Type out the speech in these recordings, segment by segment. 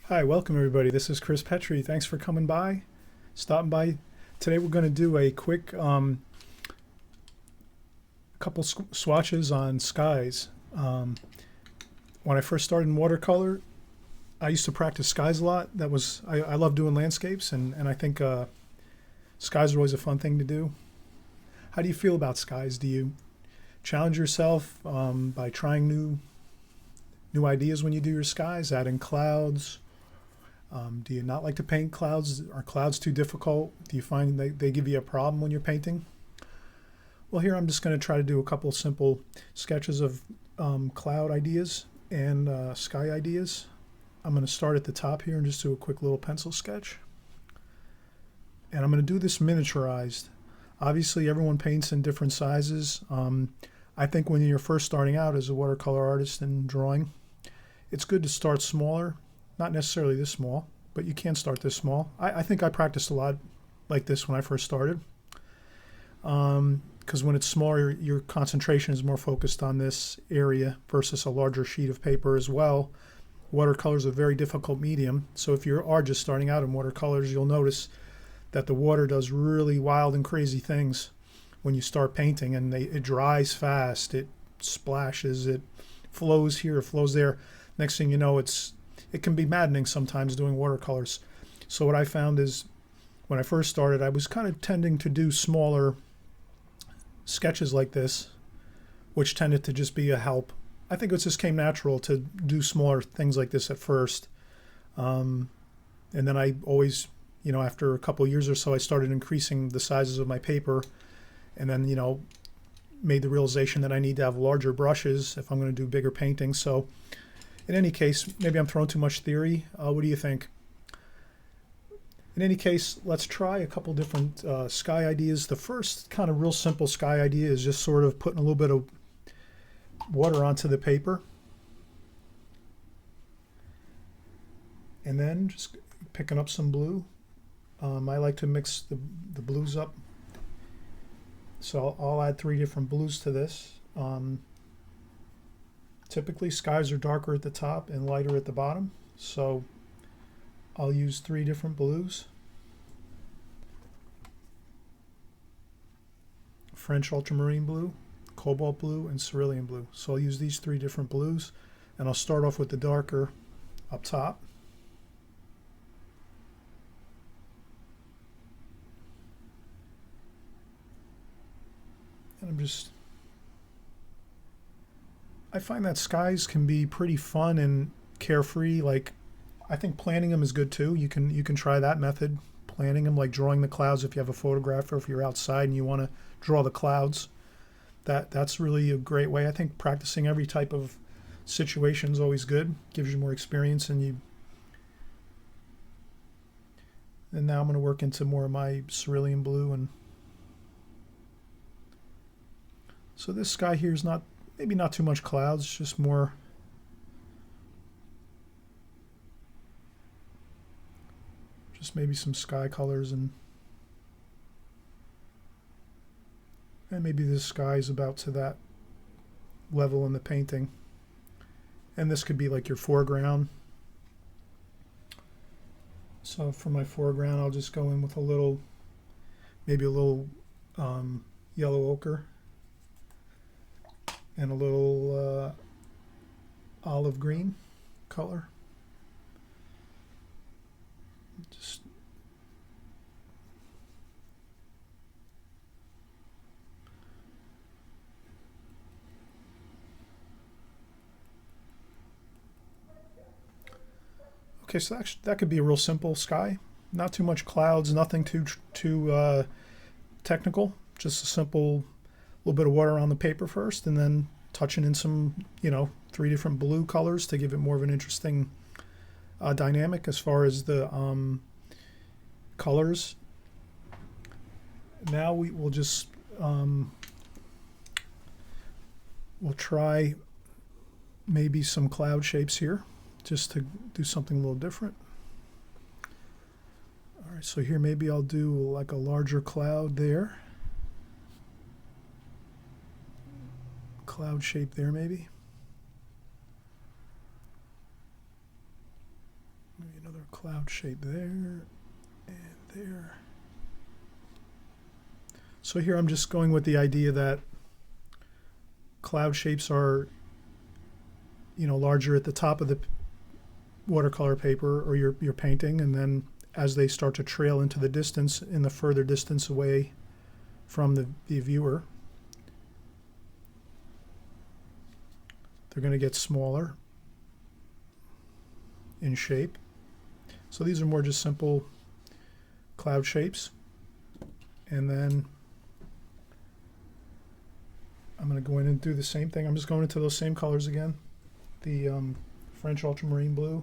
Hi, welcome everybody. This is Chris Petri. Thanks for coming by, stopping by. Today we're going to do a quick couple swatches on skies. When I first started in watercolor, I used to practice skies a lot. I love doing landscapes, and I think skies are always a fun thing to do. How do you feel about skies? Do you challenge yourself by trying new ideas when you do your skies, adding clouds? Do you not like to paint clouds? Are clouds too difficult? Do you find they give you a problem when you're painting? Well, here I'm just going to try to do a couple simple sketches of cloud ideas and sky ideas. I'm going to start at the top here and just do a quick little pencil sketch. And I'm going to do this miniaturized. Obviously, everyone paints in different sizes. I think when you're first starting out as a watercolor artist and drawing, it's good to start smaller. Not necessarily this small, but you can start this small. I think I practiced a lot like this when I first started. Because when it's smaller, your concentration is more focused on this area versus a larger sheet of paper as well. Watercolor is a very difficult medium, so if you are just starting out in watercolors, you'll notice that the water does really wild and crazy things when you start painting, and it dries fast, it splashes, it flows here, it flows there. Next thing you know, it can be maddening sometimes doing watercolors. So what I found is when I first started, I was kind of tending to do smaller sketches like this, which tended to just be a help. I think it just came natural to do smaller things like this at first. And then I always, after a couple of years or so, I started increasing the sizes of my paper, and then, made the realization that I need to have larger brushes if I'm going to do bigger paintings. So in any case, maybe I'm throwing too much theory. What do you think? In any case, let's try a couple different sky ideas. The first kind of real simple sky idea is just sort of putting a little bit of water onto the paper. And then just picking up some blue. I like to mix the blues up. So I'll add 3 different blues to this. Typically, skies are darker at the top and lighter at the bottom, so I'll use 3 different blues. French ultramarine blue, cobalt blue, and cerulean blue. So I'll use these 3 different blues, and I'll start off with the darker up top. And I find that skies can be pretty fun and carefree. Like, I think planning them is good too. You can try that method, planning them, like drawing the clouds if you have a photograph, or if you're outside and you want to draw the clouds. That's really a great way. I think practicing every type of situation is always good. Gives you more experience, and now I'm going to work into more of my cerulean blue. And so this sky here is maybe not too much clouds, just more maybe some sky colors, and maybe this sky is about to that level in the painting. And this could be like your foreground. So for my foreground, I'll just go in with maybe a little yellow ochre and a little olive green color. Just okay, so that could be a real simple sky. Not too much clouds, nothing too technical. Just a simple little bit of water on the paper first, and then touching in some 3 different blue colors to give it more of an interesting dynamic as far as the colors. Now we'll just we'll try maybe some cloud shapes here, just to do something a little different. All right, so here maybe I'll do like a larger cloud there. Cloud shape there maybe. Maybe a cloud shape there and there. So here I'm just going with the idea that cloud shapes are, you know, larger at the top of the watercolor paper or your painting, and then as they start to trail into the distance, in the further distance away from the viewer, they're going to get smaller in shape. So these are more just simple cloud shapes. And then I'm going to go in and do the same thing. I'm just going into those same colors again. The French ultramarine blue,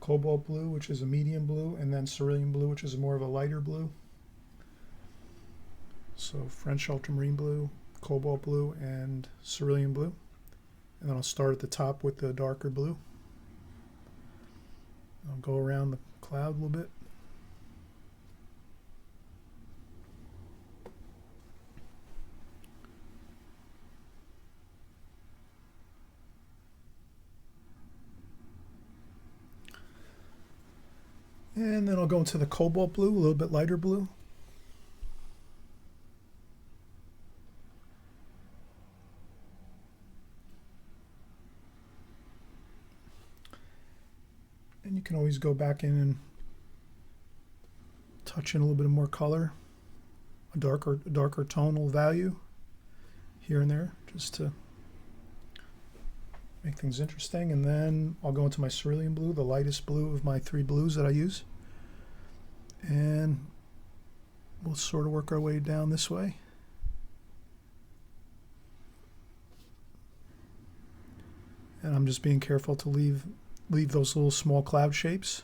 cobalt blue, which is a medium blue, and then cerulean blue, which is more of a lighter blue. So French ultramarine blue, cobalt blue, and cerulean blue. And then I'll start at the top with the darker blue. I'll go around the cloud a little bit. And then I'll go into the cobalt blue, a little bit lighter blue. And you can always go back in and touch in a little bit more color, a darker tonal value here and there, just to make things interesting. And then I'll go into my cerulean blue, the lightest blue of my three blues that I use. And we'll sort of work our way down this way. And I'm just being careful to leave those little small cloud shapes.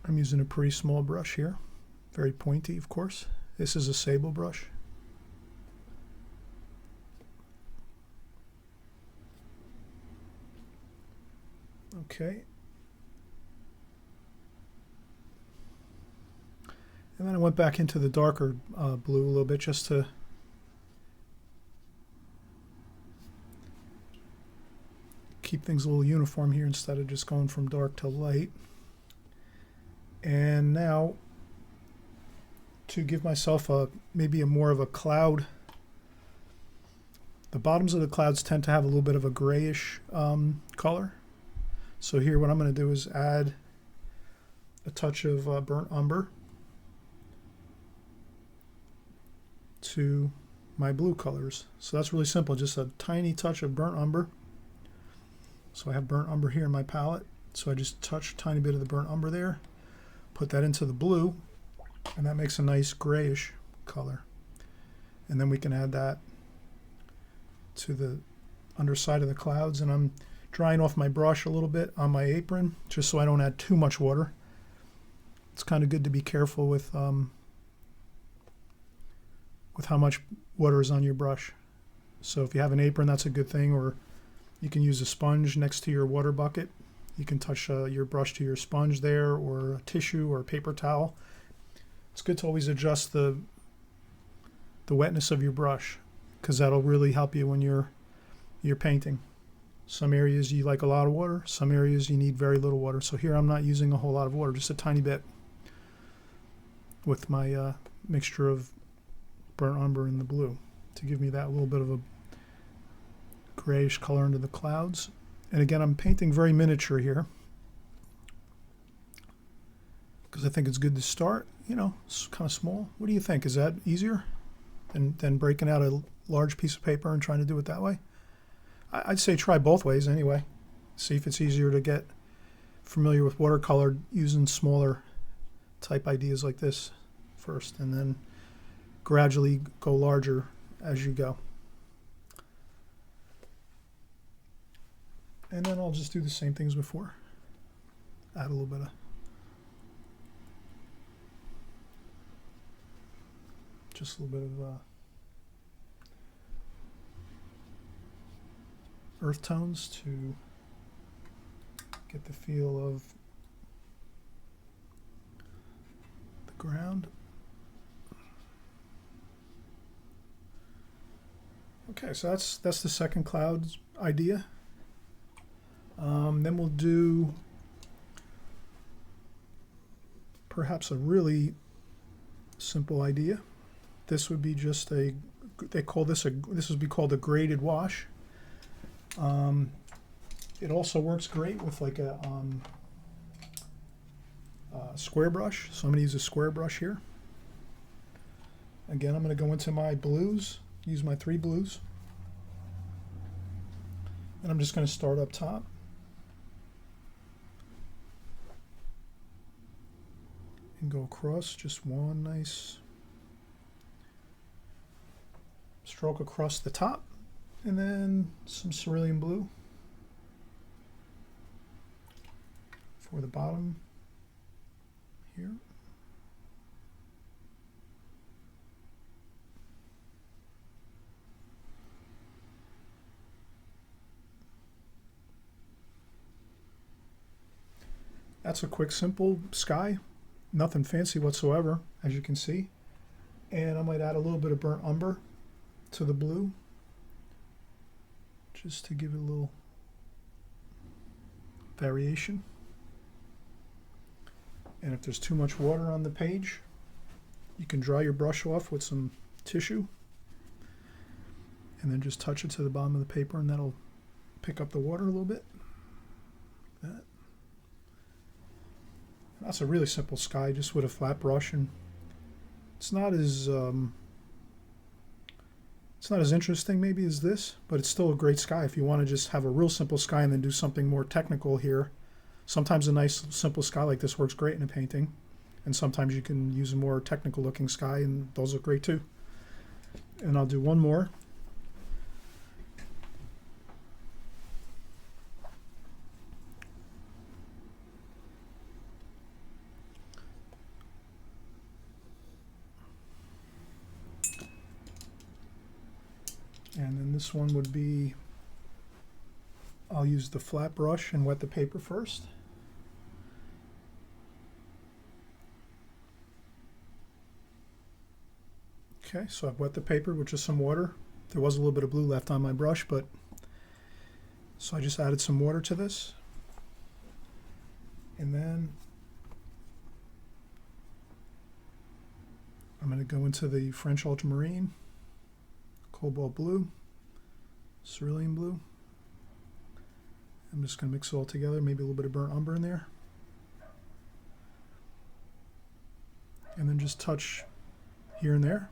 I'm using a pretty small brush here, very pointy, of course. This is a sable brush. Okay. And then I went back into the darker blue a little bit just to keep things a little uniform here instead of just going from dark to light. And now, to give myself maybe more of a cloud, the bottoms of the clouds tend to have a little bit of a grayish color. So here what I'm going to do is add a touch of burnt umber to my blue colors. So that's really simple, just a tiny touch of burnt umber. So I have burnt umber here in my palette. So I just touch a tiny bit of the burnt umber there, put that into the blue, and that makes a nice grayish color. And then we can add that to the underside of the clouds. And I'm drying off my brush a little bit on my apron just so I don't add too much water. It's kind of good to be careful with how much water is on your brush. So if you have an apron, that's a good thing, or you can use a sponge next to your water bucket. You can touch your brush to your sponge there, or a tissue or a paper towel. It's good to always adjust the wetness of your brush, because that'll really help you when you're painting. Some areas you like a lot of water, some areas you need very little water. So here I'm not using a whole lot of water, just a tiny bit with my mixture of burnt umber and the blue to give me that little bit of a grayish color into the clouds. And again, I'm painting very miniature here because I think it's good to start. You know, it's kind of small. What do you think? Is that easier than breaking out a large piece of paper and trying to do it that way? I'd say try both ways anyway. See if it's easier to get familiar with watercolor using smaller type ideas like this first, and then gradually go larger as you go. And then I'll just do the same things before. Add a little bit of just a little bit of earth tones to get the feel of the ground. Okay, so that's the second cloud idea. Then we'll do perhaps a really simple idea. This would be just a, they call this this would be called a graded wash. It also works great with like a square brush. So I'm going to use a square brush here. Again, I'm going to go into my blues, use my 3 blues. And I'm just going to start up top. And go across, just one nice stroke across the top. And then some cerulean blue for the bottom here. That's a quick, simple sky. Nothing fancy whatsoever, as you can see. And I might add a little bit of burnt umber to the blue, just to give it a little variation. And if there's too much water on the page, you can dry your brush off with some tissue and then just touch it to the bottom of the paper, and that'll pick up the water a little bit. Like that. That's a really simple sky, just with a flat brush, and it's not as interesting maybe as this, but it's still a great sky if you want to just have a real simple sky and then do something more technical here. Sometimes a nice simple sky like this works great in a painting, and sometimes you can use a more technical looking sky, and those look great too. And I'll do one more. And then this one would be, I'll use the flat brush and wet the paper first. Okay, so I've wet the paper with just some water. There was a little bit of blue left on my brush, but so I just added some water to this. And then I'm going to go into the French ultramarine, cobalt blue, cerulean blue. I'm just going to mix it all together, maybe a little bit of burnt umber in there. And then just touch here and there.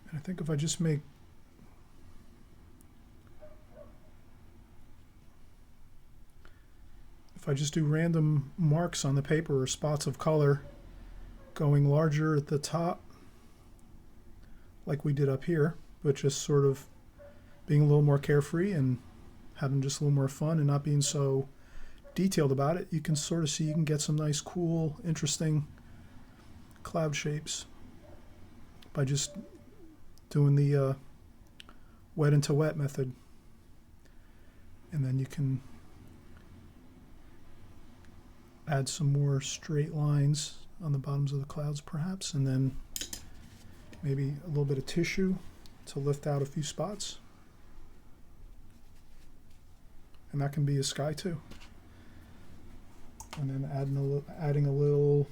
And I think if I just make do random marks on the paper or spots of color, going larger at the top like we did up here, but just sort of being a little more carefree and having just a little more fun and not being so detailed about it, you can sort of see you can get some nice, cool, interesting cloud shapes by just doing the wet into wet method. And then you can add some more straight lines on the bottoms of the clouds perhaps, and then maybe a little bit of tissue to lift out a few spots. And that can be a sky too. And then adding a little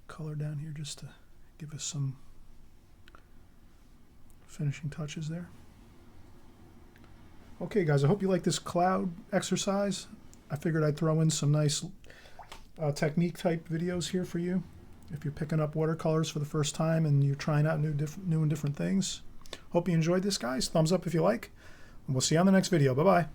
color down here just to give us some finishing touches there. Okay guys, I hope you like this cloud exercise. I figured I'd throw in some nice technique type videos here for you if you're picking up watercolors for the first time and you're trying out new and different things. Hope you enjoyed this, guys. Thumbs up if you like, and we'll see you on the next video. Bye bye.